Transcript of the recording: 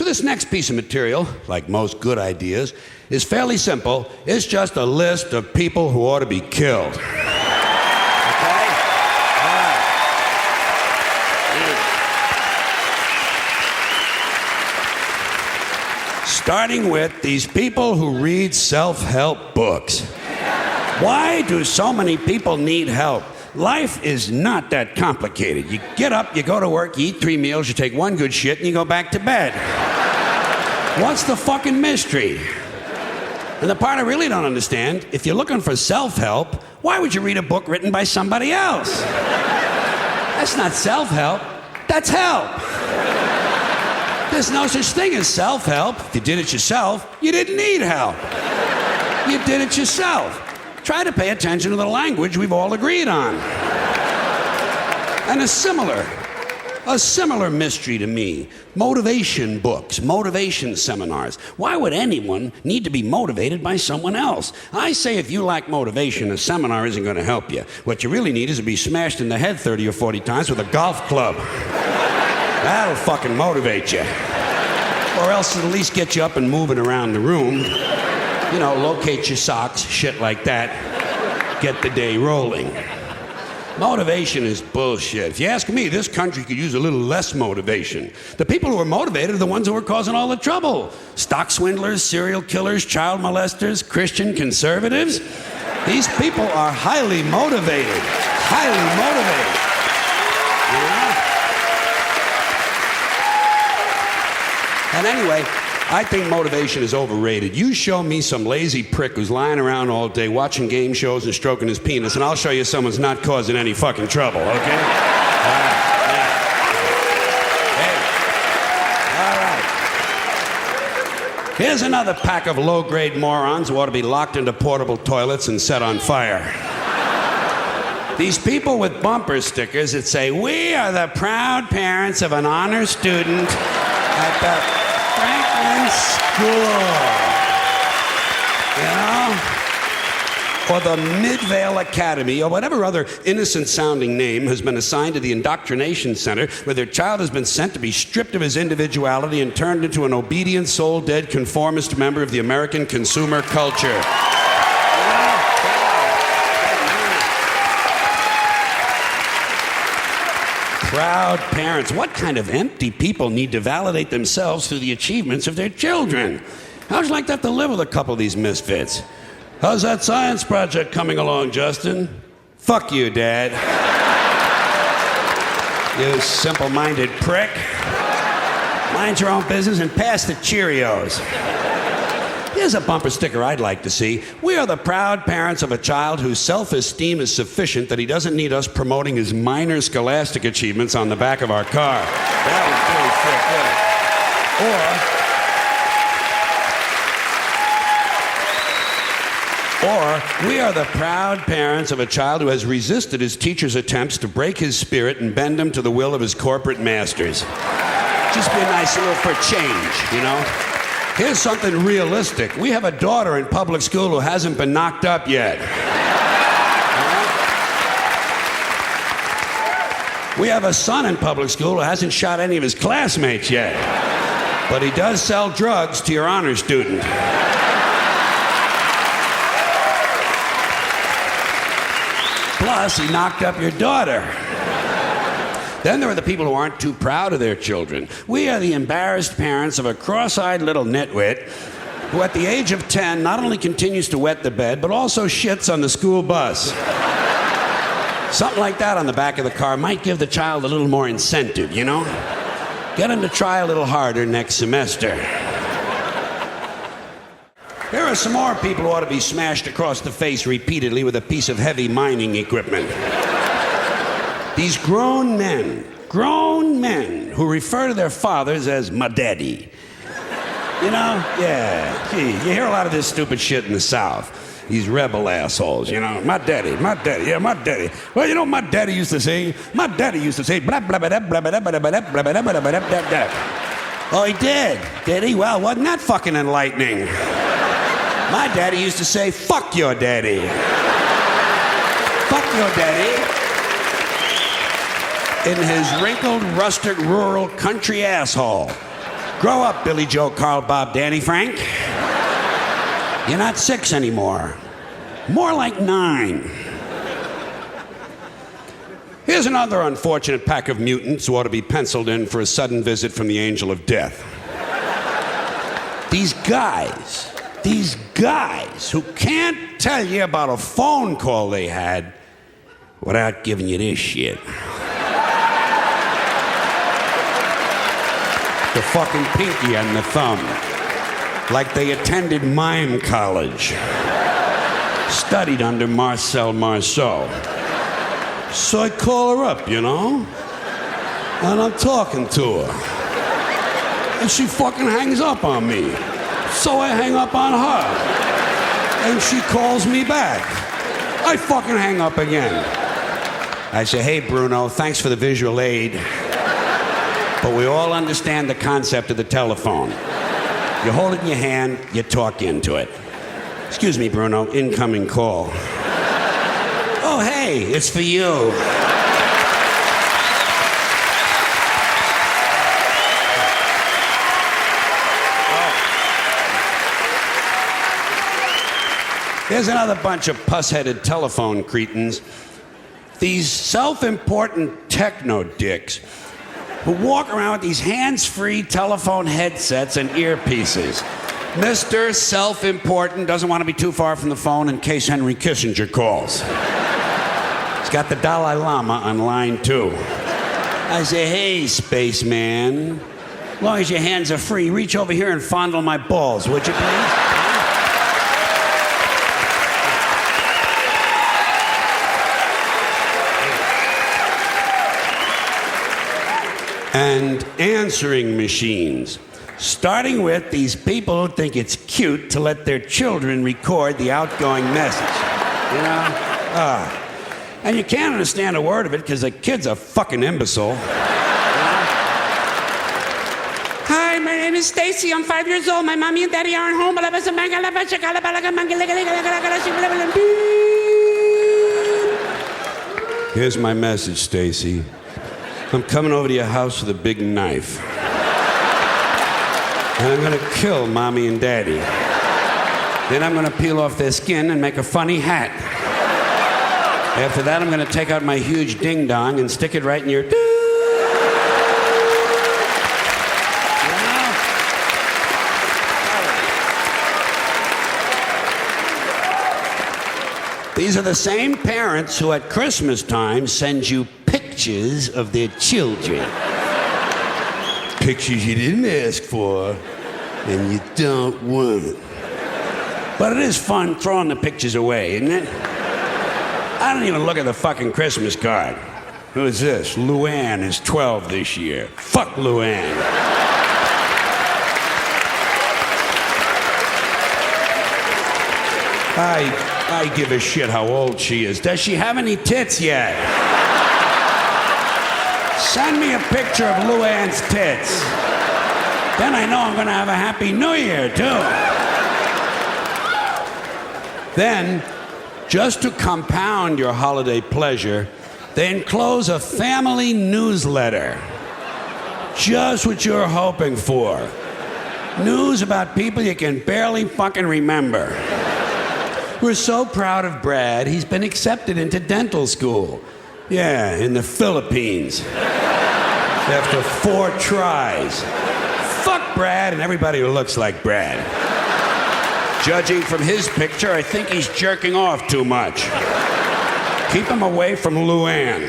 this next piece of material, like most good ideas, is fairly simple. It's just a list of people who ought to be killed. Okay? All right. Starting with these people who read self-help books. Why do so many people need help? Life is not that complicated. You get up, you go to work, you eat 3 meals, you take 1 good shit, and you go back to bed. What's the fucking mystery? And the part I really don't understand, if you're looking for self-help, why would you read a book written by somebody else? That's not self-help, that's help. There's no such thing as self-help. If you did it yourself, you didn't need help. You did it yourself. Try to pay attention to the language we've all agreed on. And a similar mystery to me, motivation books, motivation seminars. Why would anyone need to be motivated by someone else? I say if you lack motivation, a seminar isn't going to help you. What you really need is to be smashed in the head 30 or 40 times with a golf club. That'll fucking motivate you. Or else it'll at least get you up and moving around the room. You know, locate your socks, shit like that. Get the day rolling. Motivation is bullshit. If you ask me, this country could use a little less motivation. The people who are motivated are the ones who are causing all the trouble. Stock swindlers, serial killers, child molesters, Christian conservatives. These people are highly motivated. Highly motivated. You know? And anyway, I think motivation is overrated. You show me some lazy prick who's lying around all day watching game shows and stroking his penis, and I'll show you someone's not causing any fucking trouble, okay? All right. Yeah. Hey. All right. Here's another pack of low-grade morons who ought to be locked into portable toilets and set on fire. These people with bumper stickers that say, "We are the proud parents of an honor student at the Franklin School," you know? Or the Midvale Academy, or whatever other innocent-sounding name has been assigned to the indoctrination center where their child has been sent to be stripped of his individuality and turned into an obedient, soul-dead, conformist member of the American consumer culture. Proud parents. What kind of empty people need to validate themselves through the achievements of their children? How'd you like that to live with a couple of these misfits? How's that science project coming along, Justin? Fuck you, Dad. You simple-minded prick. Mind your own business and pass the Cheerios. Here's a bumper sticker I'd like to see. We are the proud parents of a child whose self-esteem is sufficient that he doesn't need us promoting his minor scholastic achievements on the back of our car. That was really sick, yeah. Or we are the proud parents of a child who has resisted his teacher's attempts to break his spirit and bend him to the will of his corporate masters. Just be nice a little for change, you know? Here's something realistic. We have a daughter in public school who hasn't been knocked up yet. We have a son in public school who hasn't shot any of his classmates yet. But he does sell drugs to your honor student. Plus, he knocked up your daughter. Then there are the people who aren't too proud of their children. We are the embarrassed parents of a cross-eyed little nitwit who at the age of 10 not only continues to wet the bed, but also shits on the school bus. Something like that on the back of the car might give the child a little more incentive, you know? Get him to try a little harder next semester. Here are some more people who ought to be smashed across the face repeatedly with a piece of heavy mining equipment. These grown men who refer to their fathers as "my daddy." You know? Yeah. Gee, you hear a lot of this stupid shit in the South. These rebel assholes, you know? My daddy, yeah, my daddy. Well, you know what my daddy used to say? My daddy used to say, blah, blah, blah, blah, blah, blah, blah, blah, blah, blah, blah, blah, blah. Oh, he did? Did he? Well, wasn't that fucking enlightening? My daddy used to say, fuck your daddy. Fuck your daddy. In his wrinkled, rustic, rural, country asshole. Grow up, Billy Joe, Carl, Bob, Danny, Frank. You're not 6 anymore. More like 9. Here's another unfortunate pack of mutants who ought to be penciled in for a sudden visit from the angel of death. These guys who can't tell you about a phone call they had without giving you this shit. The fucking pinky and the thumb. Like they attended mime college. Studied under Marcel Marceau. So I call her up, you know? And I'm talking to her. And she fucking hangs up on me. So I hang up on her. And she calls me back. I fucking hang up again. I say, hey, Bruno, thanks for the visual aid. But we all understand the concept of the telephone. You hold it in your hand, you talk into it. Excuse me, Bruno, incoming call. Oh, hey, it's for you. Here's another bunch of puss-headed telephone cretins. These self-important techno dicks who walk around with these hands-free telephone headsets and earpieces. Mr. Self-Important doesn't want to be too far from the phone in case Henry Kissinger calls. He's got the Dalai Lama on line 2. I say, hey, spaceman, as long as your hands are free, reach over here and fondle my balls, would you please? And answering machines. Starting with these people who think it's cute to let their children record the outgoing message. You know? And you can't understand a word of it because the kid's a fucking imbecile. Hi, my name is Stacy. I'm 5 years old. My mommy and daddy aren't home. Here's my message, Stacy. I'm coming over to your house with a big knife. And I'm gonna kill mommy and daddy. Then I'm gonna peel off their skin and make a funny hat. After that, I'm gonna take out my huge ding-dong and stick it right in your... These are the same parents who at Christmas time send you pictures of their children. Pictures you didn't ask for and you don't want. But it is fun throwing the pictures away, isn't it? I don't even look at the fucking Christmas card. Who is this? Luann is 12 this year. Fuck Luann. I give a shit how old she is. Does she have any tits yet? Send me a picture of Luann's tits. Then I know I'm gonna have a happy new year, too. Then, just to compound your holiday pleasure, they enclose a family newsletter. Just what you're hoping for. News about people you can barely fucking remember. We're so proud of Brad, he's been accepted into dental school. Yeah, in the Philippines. After 4 tries. Fuck Brad and everybody who looks like Brad. Judging from his picture, I think he's jerking off too much. Keep him away from Luann.